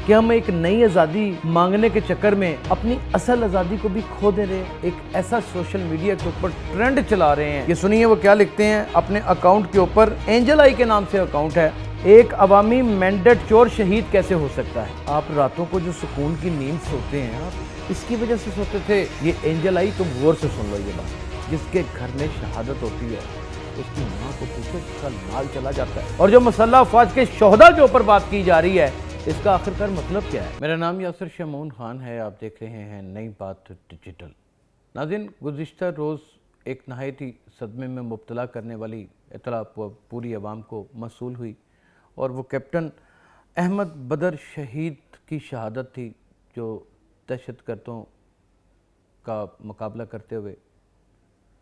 کہ ہم ایک نئی آزادی مانگنے کے چکر میں اپنی اصل آزادی کو بھی کھو دے رہے ہیں. ایک ایسا سوشل میڈیا کے اوپر ٹرینڈ چلا رہے ہیں. یہ سنیے وہ کیا لکھتے ہیں اپنے اکاؤنٹ کے اوپر. اینجل آئی کے نام سے اکاؤنٹ ہے. ایک عوامی مینڈیٹ چور شہید کیسے ہو سکتا ہے؟ آپ راتوں کو جو سکون کی نیند سوتے ہیں آپ اس کی وجہ سے سوتے تھے. یہ اینجل آئی تم غور سے سن لو یہ بات. جس کے گھر میں شہادت ہوتی ہے اس کی ماں کو پوچھو اس کا لال چلا جاتا ہے. اور جو مسلح افواج کے شہداء کے اوپر بات کی جا رہی ہے اس کا آخرکار مطلب کیا ہے؟ میرا نام یاسر شمعون خان ہے. آپ دیکھ رہے ہیں نئی بات ڈیجیٹل. ناظرین، گزشتہ روز ایک نہایت ہی صدمے میں مبتلا کرنے والی اطلاع پوری عوام کو موصول ہوئی اور وہ کیپٹن احمد بدر شہید کی شہادت تھی جو دہشت گردوں کا مقابلہ کرتے ہوئے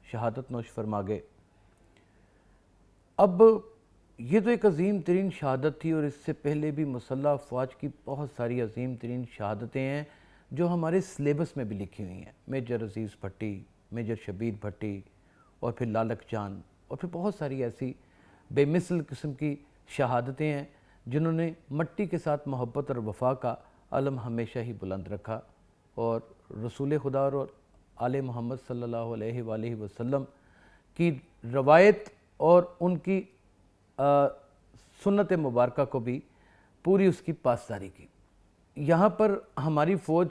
شہادت نوش فرما گئے. اب یہ تو ایک عظیم ترین شہادت تھی اور اس سے پہلے بھی مسلح افواج کی بہت ساری عظیم ترین شہادتیں ہیں جو ہمارے سلیبس میں بھی لکھی ہوئی ہیں. میجر عزیز بھٹی، میجر شبیر بھٹی اور پھر لالک جان اور پھر بہت ساری ایسی بے مثل قسم کی شہادتیں ہیں جنہوں نے مٹی کے ساتھ محبت اور وفا کا علم ہمیشہ ہی بلند رکھا اور رسول خدا اور آل محمد صلی اللہ علیہ وآلہ وسلم کی روایت اور ان کی سنت مبارکہ کو بھی پوری اس کی پاسداری کی. یہاں پر ہماری فوج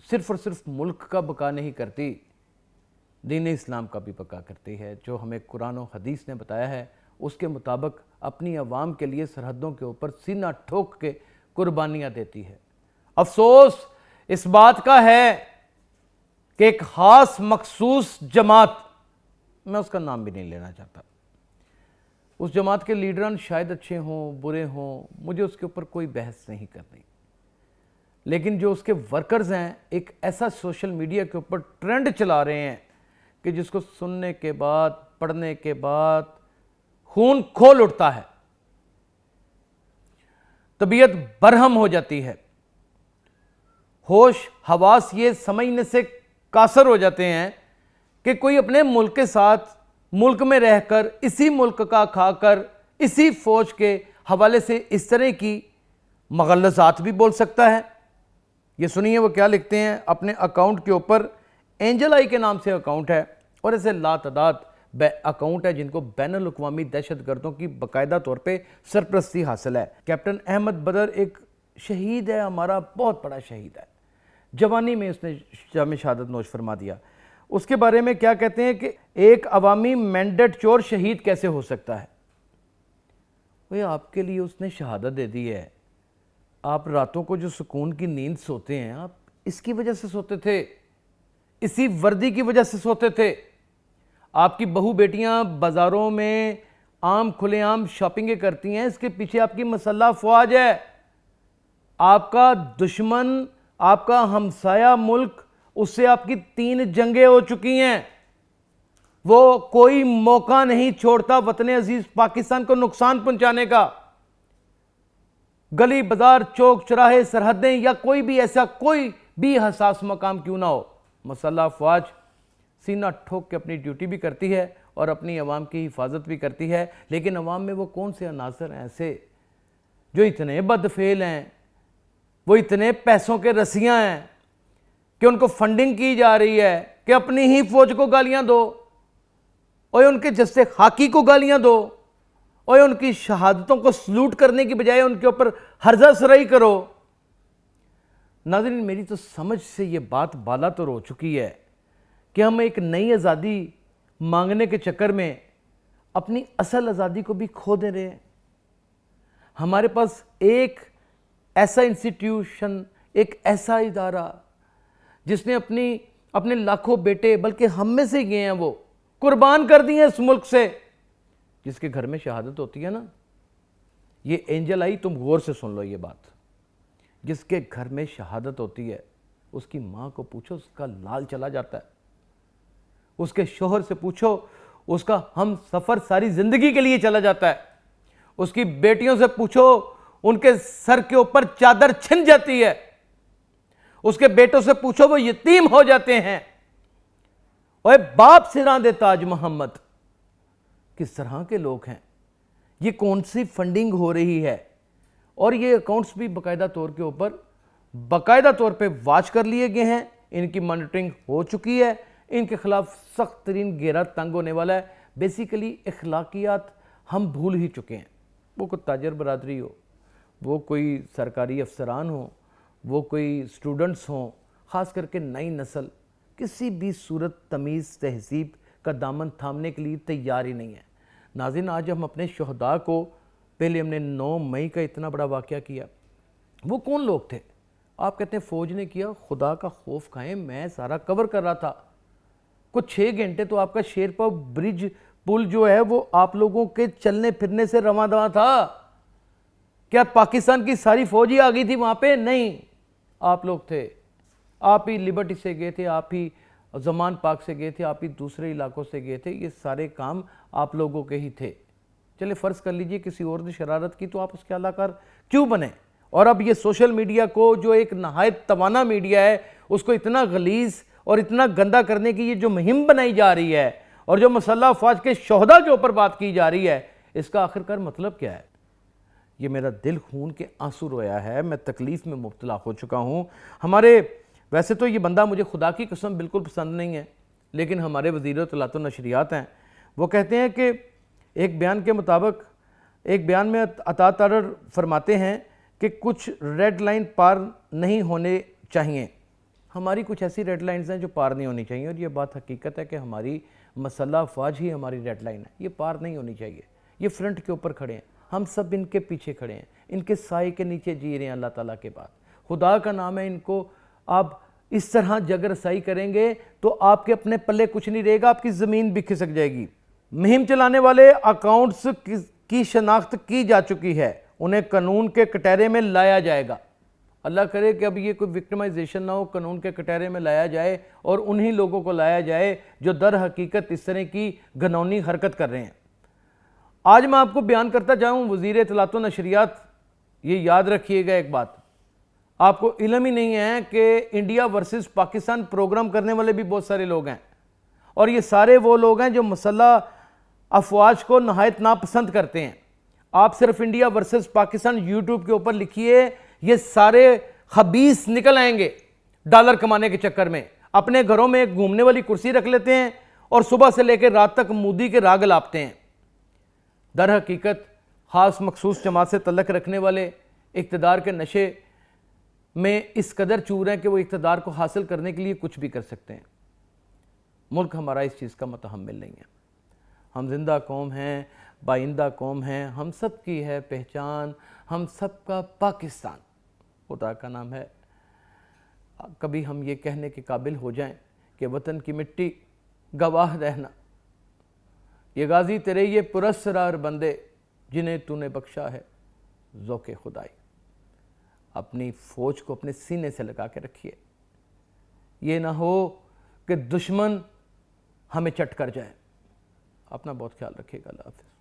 صرف اور صرف ملک کا بقا نہیں کرتی، دین اسلام کا بھی بقا کرتی ہے. جو ہمیں قرآن و حدیث نے بتایا ہے اس کے مطابق اپنی عوام کے لیے سرحدوں کے اوپر سینہ ٹھوک کے قربانیاں دیتی ہے. افسوس اس بات کا ہے کہ ایک خاص مخصوص جماعت، میں اس کا نام بھی نہیں لینا چاہتا، اس جماعت کے لیڈران شاید اچھے ہوں برے ہوں، مجھے اس کے اوپر کوئی بحث نہیں کرنی، لیکن جو اس کے ورکرز ہیں ایک ایسا سوشل میڈیا کے اوپر ٹرینڈ چلا رہے ہیں کہ جس کو سننے کے بعد پڑھنے کے بعد خون کھول اٹھتا ہے، طبیعت برہم ہو جاتی ہے، ہوش حواس یہ سمجھنے سے قاصر ہو جاتے ہیں کہ کوئی اپنے ملک کے ساتھ ملک میں رہ کر اسی ملک کا کھا کر اسی فوج کے حوالے سے اس طرح کی مغلظات بھی بول سکتا ہے. یہ سنیے وہ کیا لکھتے ہیں اپنے اکاؤنٹ کے اوپر. اینجل آئی کے نام سے اکاؤنٹ ہے اور ایسے لاتعداد اکاؤنٹ ہے جن کو بین الاقوامی دہشت گردوں کی باقاعدہ طور پہ سرپرستی حاصل ہے. کیپٹن احمد بدر ایک شہید ہے، ہمارا بہت بڑا شہید ہے. جوانی میں اس نے جام شہادت نوش فرما دیا. اس کے بارے میں کیا کہتے ہیں کہ ایک عوامی مینڈیٹ چور شہید کیسے ہو سکتا ہے؟ وہ آپ کے لیے اس نے شہادت دے دی ہے. آپ راتوں کو جو سکون کی نیند سوتے ہیں آپ اس کی وجہ سے سوتے تھے، اسی وردی کی وجہ سے سوتے تھے. آپ کی بہو بیٹیاں بازاروں میں عام کھلے عام شاپنگیں کرتی ہیں، اس کے پیچھے آپ کی مسلح افواج ہے. آپ کا دشمن، آپ کا ہمسایہ ملک، اس سے آپ کی 3 جنگیں ہو چکی ہیں. وہ کوئی موقع نہیں چھوڑتا وطن عزیز پاکستان کو نقصان پہنچانے کا. گلی بازار چوک چراہے سرحدیں یا کوئی بھی ایسا کوئی بھی حساس مقام کیوں نہ ہو، مسلح افواج سینہ ٹھوک کے اپنی ڈیوٹی بھی کرتی ہے اور اپنی عوام کی حفاظت بھی کرتی ہے. لیکن عوام میں وہ کون سے عناصر ہیں ایسے جو اتنے بدفعل ہیں، وہ اتنے پیسوں کے رسیاں ہیں کہ ان کو فنڈنگ کی جا رہی ہے کہ اپنی ہی فوج کو گالیاں دو اور ان کے جسے خاکی کو گالیاں دو اور ان کی شہادتوں کو سلوٹ کرنے کی بجائے ان کے اوپر ہرزہ سرائی کرو. ناظرین، میری تو سمجھ سے یہ بات بالا تو ہو چکی ہے کہ ہم ایک نئی آزادی مانگنے کے چکر میں اپنی اصل آزادی کو بھی کھو دے رہے ہیں. ہمارے پاس ایک ایسا انسٹیٹیوشن، ایک ایسا ادارہ جس نے اپنے لاکھوں بیٹے بلکہ ہم میں سے گئے ہیں وہ قربان کر دیے اس ملک سے، جس کے گھر میں شہادت ہوتی ہے نا. یہ اینجل آئی تم غور سے سن لو یہ بات. جس کے گھر میں شہادت ہوتی ہے اس کی ماں کو پوچھو اس کا لال چلا جاتا ہے. اس کے شوہر سے پوچھو اس کا ہم سفر ساری زندگی کے لیے چلا جاتا ہے. اس کی بیٹیوں سے پوچھو ان کے سر کے اوپر چادر چھن جاتی ہے. اس کے بیٹوں سے پوچھو وہ یتیم ہو جاتے ہیں. اوے باپ سراں دے تاج محمد، کس طرح کے لوگ ہیں؟ یہ کون سی فنڈنگ ہو رہی ہے اور یہ اکاؤنٹس بھی باقاعدہ طور پہ واچ کر لیے گئے ہیں، ان کی مانیٹرنگ ہو چکی ہے، ان کے خلاف سخت ترین گھیرا تنگ ہونے والا ہے۔ بیسیکلی اخلاقیات ہم بھول ہی چکے ہیں، وہ کوئی تاجر برادری ہو، وہ کوئی سرکاری افسران ہوں، وہ کوئی سٹوڈنٹس ہوں، خاص کر کے نئی نسل کسی بھی صورت تمیز تہذیب کا دامن تھامنے کے لیے تیار ہی نہیں ہے۔ ناظرین، آج ہم اپنے شہداء کو، پہلے ہم نے 9 مئی کا اتنا بڑا واقعہ کیا، وہ کون لوگ تھے؟ آپ کہتے ہیں فوج نے کیا، خدا کا خوف کھائیں، میں سارا کور کر رہا تھا، کچھ 6 گھنٹے تو آپ کا شیرپا برج پل جو ہے وہ آپ لوگوں کے چلنے پھرنے سے رواں دواں تھا۔ کیا پاکستان کی ساری فوج ہی آ گئی تھی وہاں پہ؟ نہیں، آپ لوگ تھے، آپ ہی لبرٹی سے گئے تھے، آپ ہی زمان پاک سے گئے تھے، آپ ہی دوسرے علاقوں سے گئے تھے، یہ سارے کام آپ لوگوں کے ہی تھے۔ چلے فرض کر لیجئے کسی اور نے شرارت کی تو آپ اس کے علاقار کیوں بنے؟ اور اب یہ سوشل میڈیا کو، جو ایک نہایت توانا میڈیا ہے، اس کو اتنا غلیظ اور اتنا گندا کرنے کی یہ جو مہم بنائی جا رہی ہے، اور جو مسلح افواج کے شہداء کے اوپر بات کی جا رہی ہے، اس کا آخرکار مطلب کیا ہے؟ یہ میرا دل خون کے آنسو رویا ہے، میں تکلیف میں مبتلا ہو چکا ہوں۔ ویسے تو یہ بندہ مجھے خدا کی قسم بالکل پسند نہیں ہے، لیکن ہمارے وزیر اطلاعات و نشریات ہیں، وہ کہتے ہیں کہ ایک بیان کے مطابق، ایک بیان میں عطا تارڑ فرماتے ہیں کہ کچھ ریڈ لائن پار نہیں ہونے چاہیے۔ ہماری کچھ ایسی ریڈ لائنز ہیں جو پار نہیں ہونی چاہیے، اور یہ بات حقیقت ہے کہ ہماری مسلح افواج ہی ہماری ریڈ لائن ہے، یہ پار نہیں ہونی چاہیے۔ یہ فرنٹ کے اوپر کھڑے ہیں، ہم سب ان کے پیچھے کھڑے ہیں، ان کے سائے کے نیچے جی رہے ہیں اللہ تعالیٰ کے بعد۔ خدا کا نام ہے، ان کو آپ اس طرح جگ رسائی کریں گے تو آپ کے اپنے پلے کچھ نہیں رہے گا، آپ کی زمین بھی کھسک جائے گی۔ مہم چلانے والے اکاؤنٹس کی شناخت کی جا چکی ہے، انہیں قانون کے کٹہرے میں لایا جائے گا۔ اللہ کرے کہ اب یہ کوئی وکٹمائزیشن نہ ہو، قانون کے کٹہرے میں لایا جائے اور انہی لوگوں کو لایا جائے جو در حقیقت اس طرح کی گھنونی حرکت کر رہے ہیں۔ آج میں آپ کو بیان کرتا جاؤں، وزیر اطلاعات و نشریات، یہ یاد رکھیے گا ایک بات، آپ کو علم ہی نہیں ہے کہ انڈیا ورسز پاکستان پروگرام کرنے والے بھی بہت سارے لوگ ہیں، اور یہ سارے وہ لوگ ہیں جو مسلح افواج کو نہایت ناپسند کرتے ہیں۔ آپ صرف انڈیا ورسز پاکستان یوٹیوب کے اوپر لکھیے، یہ سارے خبیث نکل آئیں گے ڈالر کمانے کے چکر میں، اپنے گھروں میں ایک گھومنے والی کرسی رکھ لیتے ہیں اور صبح سے لے کے رات تک مودی کے راگ لاپتے ہیں۔ در حقیقت خاص مخصوص جماعت سے تعلق رکھنے والے اقتدار کے نشے میں اس قدر چور ہیں کہ وہ اقتدار کو حاصل کرنے کے لیے کچھ بھی کر سکتے ہیں۔ ملک ہمارا اس چیز کا متحمل نہیں ہے۔ ہم زندہ قوم ہیں، بائندہ قوم ہیں، ہم سب کی ہے پہچان، ہم سب کا پاکستان۔ خدا کا نام ہے، کبھی ہم یہ کہنے کے قابل ہو جائیں کہ وطن کی مٹی گواہ رہنا، یہ غازی تیرے یہ پراسرار بندے جنہیں تو نے بخشا ہے ذوق خدائی۔ اپنی فوج کو اپنے سینے سے لگا کے رکھیے، یہ نہ ہو کہ دشمن ہمیں چٹ کر جائے۔ اپنا بہت خیال رکھیے گا، اللہ حافظ۔